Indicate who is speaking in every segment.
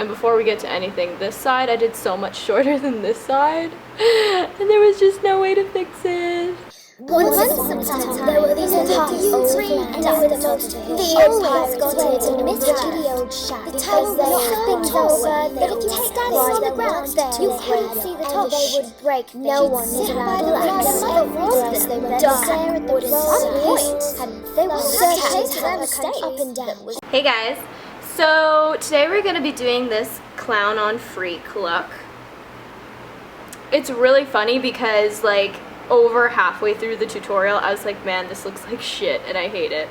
Speaker 1: And before we get to anything, this side I did so much shorter than this side, and there was just no way to fix it.
Speaker 2: Once upon a time, there were these pious old men, and they were the most always got into the rickety old shack. The tower was so tall that if you were standing on the ground, you couldn't see the top. They would break. No one was allowed to relax. They would stare at the sun. They were searching to their mistake up and down.
Speaker 1: Hey guys, so today we're going to be doing this clown on freak look. It's really funny because like over halfway through the tutorial I was like, man, this looks like shit and I hate it.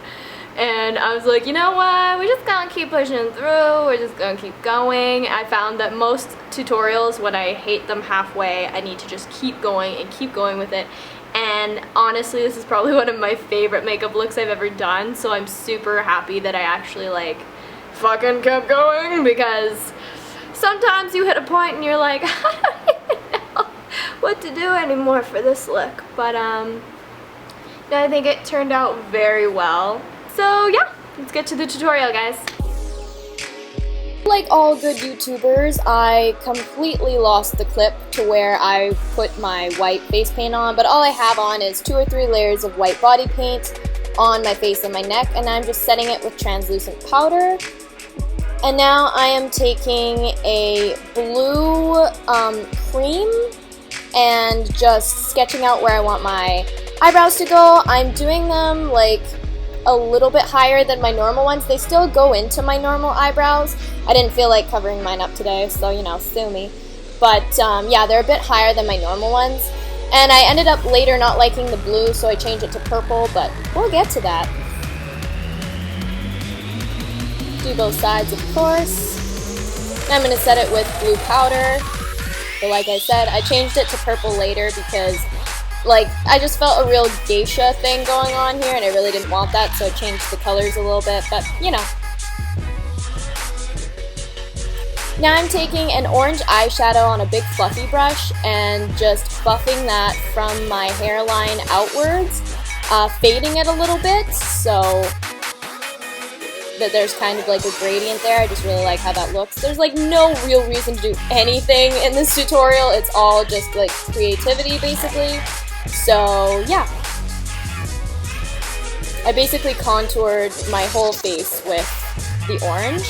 Speaker 1: And I was like, you know what, we're just gonna keep pushing through, we're just gonna keep going. I found that most tutorials, when I hate them halfway, I need to just keep going and keep going with it. And honestly, this is probably one of my favorite makeup looks I've ever done, so I'm super happy that I actually like fucking kept going, because sometimes you hit a point and you're like, I don't even know what to do anymore for this look. But I think it turned out very well. So yeah, let's get to the tutorial, guys. Like all good YouTubers, I completely lost the clip to where I put my white face paint on, but all I have on is 2 or 3 layers of white body paint on my face and my neck, and I'm just setting it with translucent powder. And now I am taking a blue cream and just sketching out where I want my eyebrows to go. I'm doing them like a little bit higher than my normal ones. They still go into my normal eyebrows. I didn't feel like covering mine up today, so you know, sue me. But yeah, they're a bit higher than my normal ones. And I ended up later not liking the blue, so I changed it to purple, but we'll get to that. Do both sides, of course. I'm going to set it with blue powder. But like I said, I changed it to purple later because like I just felt a real geisha thing going on here and I really didn't want that, so I changed the colors a little bit, but you know. Now I'm taking an orange eyeshadow on a big fluffy brush and just buffing that from my hairline outwards, fading it a little bit so that there's kind of like a gradient there. I just really like how that looks. There's like no real reason to do anything in this tutorial. It's all just like creativity basically. So yeah. I basically contoured my whole face with the orange.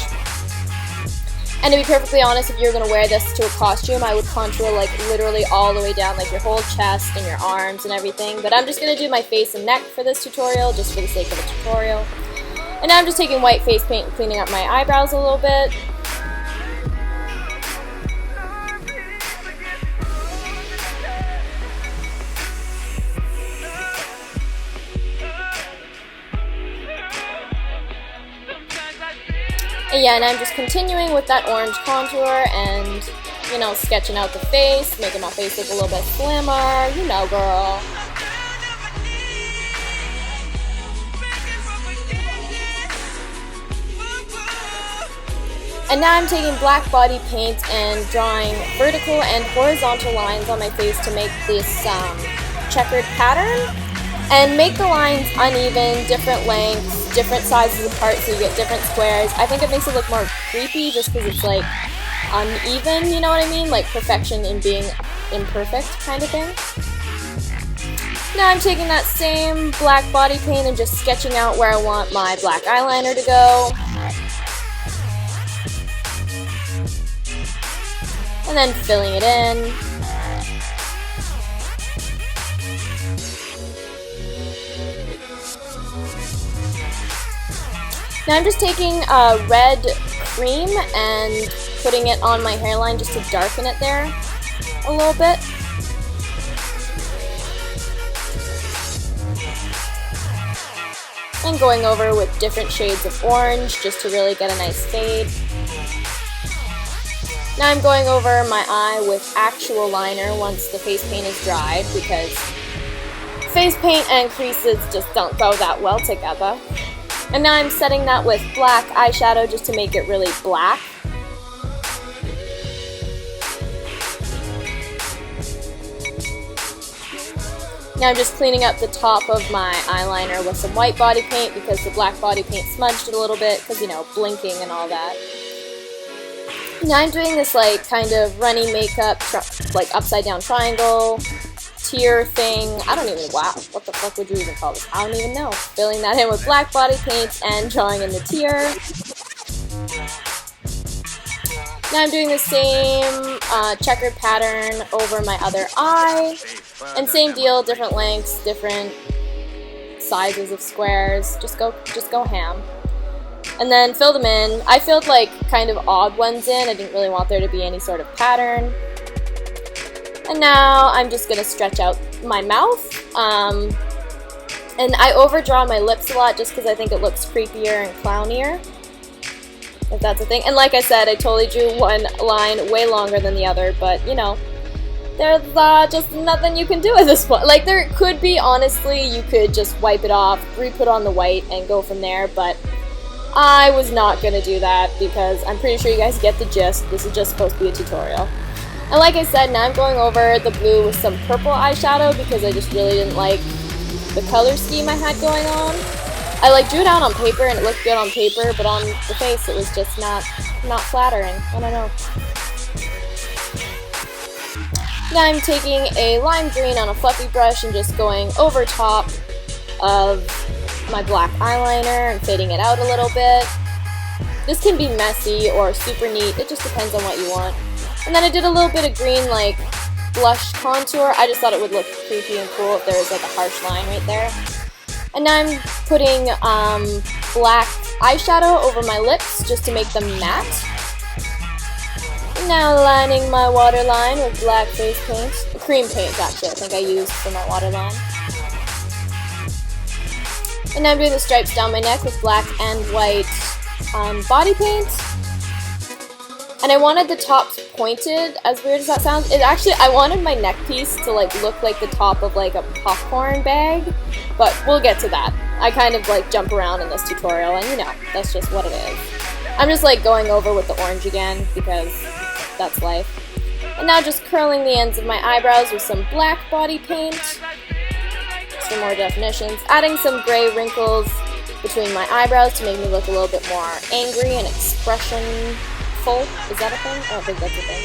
Speaker 1: And to be perfectly honest, if you're going to wear this to a costume, I would contour like literally all the way down, like your whole chest and your arms and everything. But I'm just going to do my face and neck for this tutorial, just for the sake of the tutorial. And now I'm just taking white face paint and cleaning up my eyebrows a little bit. And yeah, and I'm just continuing with that orange contour and, you know, sketching out the face, making my face look a little bit slimmer, you know, girl. And now I'm taking black body paint and drawing vertical and horizontal lines on my face to make this checkered pattern. And make the lines uneven, different lengths, different sizes apart so you get different squares. I think it makes it look more creepy just because it's like uneven, you know what I mean? Like perfection in being imperfect kind of thing. Now I'm taking that same black body paint and just sketching out where I want my black eyeliner to go. And then filling it in. Now I'm just taking red cream and putting it on my hairline just to darken it there a little bit. And going over with different shades of orange just to really get a nice fade. Now I'm going over my eye with actual liner once the face paint is dried because face paint and creases just don't go that well together. And now I'm setting that with black eyeshadow just to make it really black. Now I'm just cleaning up the top of my eyeliner with some white body paint because the black body paint smudged it a little bit because, you know, blinking and all that. Now I'm doing this like kind of runny makeup, like upside down triangle, tear thing. I don't even, wow, what the fuck would you even call this? I don't even know. Filling that in with black body paint and drawing in the tear. Now I'm doing the same checkered pattern over my other eye. And same deal, different lengths, different sizes of squares. Just go ham. And then fill them in. I filled like kind of odd ones in. I didn't really want there to be any sort of pattern. And now I'm just gonna stretch out my mouth. And I overdraw my lips a lot just because I think it looks creepier and clownier. If that's a thing. And like I said, I totally drew one line way longer than the other, but you know, there's just nothing you can do at this point. Like there could be, honestly, you could just wipe it off, re-put on the white, and go from there, but I was not gonna do that because I'm pretty sure you guys get the gist. This is just supposed to be a tutorial. And like I said, now I'm going over the blue with some purple eyeshadow because I just really didn't like the color scheme I had going on. I like drew it out on paper and it looked good on paper, but on the face it was just not flattering. I don't know. Now I'm taking a lime green on a fluffy brush and just going over top of my black eyeliner and fading it out a little bit. This can be messy or super neat, it just depends on what you want. And then I did a little bit of green like blush contour. I just thought it would look creepy and cool if there was like a harsh line right there. And now I'm putting black eyeshadow over my lips just to make them matte. And now lining my waterline with black face paint. Cream paint, actually, I think I used for my waterline. And now I'm doing the stripes down my neck with black and white body paint. And I wanted the tops pointed, as weird as that sounds. I wanted my neck piece to like look like the top of like a popcorn bag, but we'll get to that. I kind of like jump around in this tutorial and you know, that's just what it is. I'm just like going over with the orange again because that's life. And now just curling the ends of my eyebrows with some black body paint. Some more definitions. Adding some gray wrinkles between my eyebrows to make me look a little bit more angry and expression. Is that a thing? I don't think that's a thing.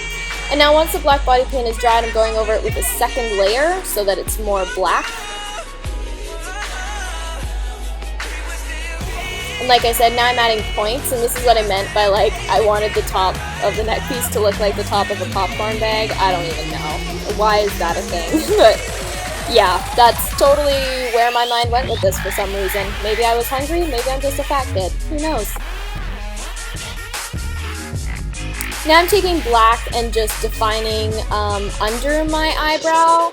Speaker 1: And now once the black body paint is dried, I'm going over it with a second layer so that it's more black. And like I said, now I'm adding points, and this is what I meant by like, I wanted the top of the neck piece to look like the top of a popcorn bag. I don't even know. Why is that a thing? But yeah, that's totally where my mind went with this for some reason. Maybe I was hungry, maybe I'm just a fat kid. Who knows? Now I'm taking black and just defining under my eyebrow,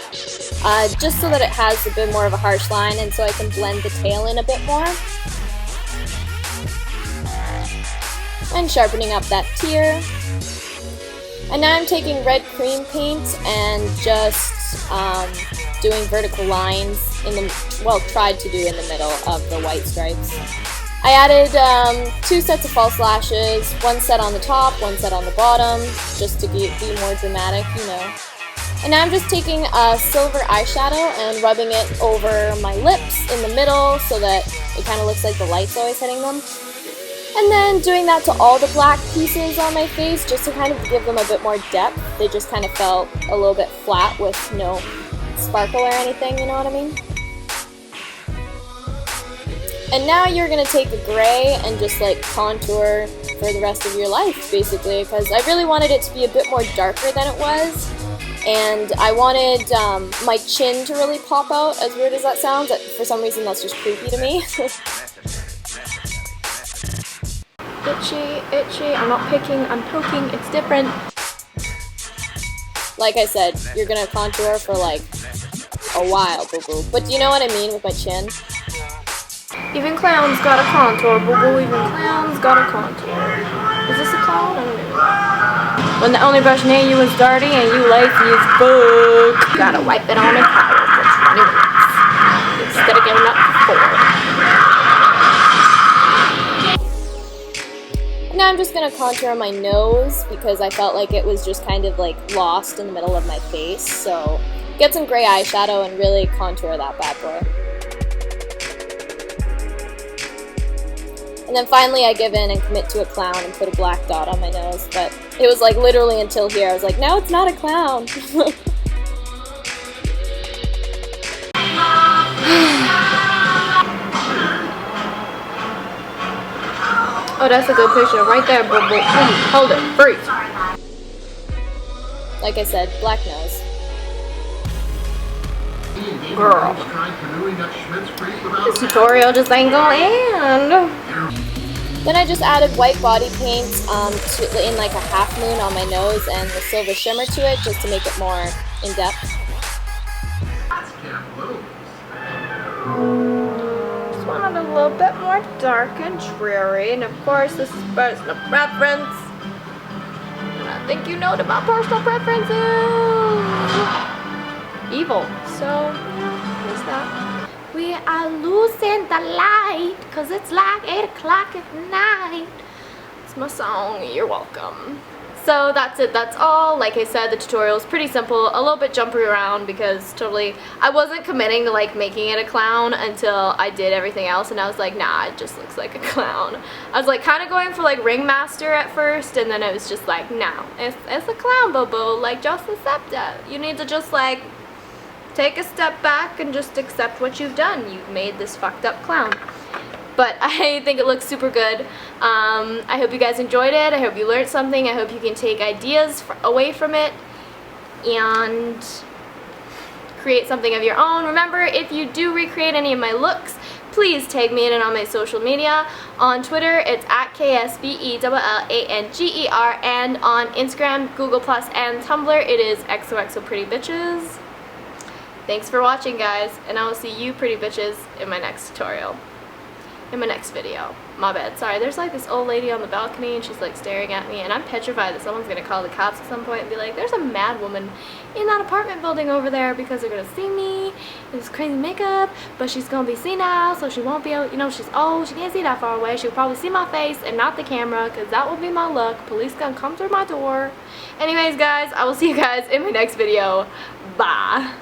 Speaker 1: just so that it has a bit more of a harsh line and so I can blend the tail in a bit more. And sharpening up that tear. And now I'm taking red cream paint and just doing vertical lines in the, well, tried to do in the middle of the white stripes. I added 2 sets of false lashes, 1 set on the top, 1 set on the bottom, just to be more dramatic, you know. And now I'm just taking a silver eyeshadow and rubbing it over my lips in the middle so that it kind of looks like the light's always hitting them. And then doing that to all the black pieces on my face just to kind of give them a bit more depth. They just kind of felt a little bit flat with no sparkle or anything, you know what I mean? And now you're going to take a gray and just like contour for the rest of your life, basically, because I really wanted it to be a bit more darker than it was. And I wanted my chin to really pop out, as weird as that sounds. For some reason, that's just creepy to me. Itchy, itchy. I'm not picking, I'm poking. It's different.
Speaker 3: Like I said, you're going to contour for like a while, boo-boo. But do you know what I mean with my chin?
Speaker 1: Even clowns got a contour, boo-boo. Even clowns got a contour. Is this a clown? I don't know. When the only brush near you is dirty and you lazy as fuck, gotta wipe it on a towel for 20 minutes instead of giving up for 4.
Speaker 3: Now I'm just gonna contour my nose because I felt like it was just kind of like lost in the middle of my face. So get some gray eyeshadow and really contour that bad boy. And then finally I give in and commit to a clown and put a black dot on my nose, but It was like literally until here. I was like, now it's not a clown.
Speaker 1: Oh, that's a good picture right there, boo boo. Hold it, freeze.
Speaker 3: Like I said, black nose.
Speaker 1: Girl. This tutorial just ain't gonna end.
Speaker 3: Then I just added white body paint in like a half moon on my nose and the silver shimmer to it just to make it more in depth.
Speaker 1: Just wanted a little bit more dark and dreary, and of course this is personal preference. And I think you know about personal preferences. Evil. So, yeah, there's that. We are losing the light, cause it's like 8 o'clock at night. It's my song, you're welcome. So that's it, that's all. Like I said, the tutorial is pretty simple, a little bit jumpy around because I wasn't committing to like making it a clown until I did everything else, and I was like, nah, it just looks like a clown. I was like kind of going for like ringmaster at first, and then it was just like, no, it's a clown, boo-boo, like just accept it. You need to just like take a step back and just accept what you've done. You've made this fucked up clown. But I think it looks super good. I hope you guys enjoyed it. I hope you learned something. I hope you can take ideas away from it and create something of your own. Remember, if you do recreate any of my looks, please tag me in it on my social media. On Twitter, it's at KSBELLANGER, and on Instagram, Google+, and Tumblr, it is xoxoprettybitches. Thanks for watching, guys, and I will see you pretty bitches in my next tutorial. In my next video. My bad. Sorry, there's like this old lady on the balcony and she's like staring at me, and I'm petrified that someone's gonna call the cops at some point and be like, there's a mad woman in that apartment building over there because they're gonna see me in this crazy makeup, but she's gonna be senile, so she won't be able, you know, she's old, she can't see that far away, she'll probably see my face and not the camera, because that will be my luck. Police gonna come through my door. Anyways, guys, I will see you guys in my next video. Bye.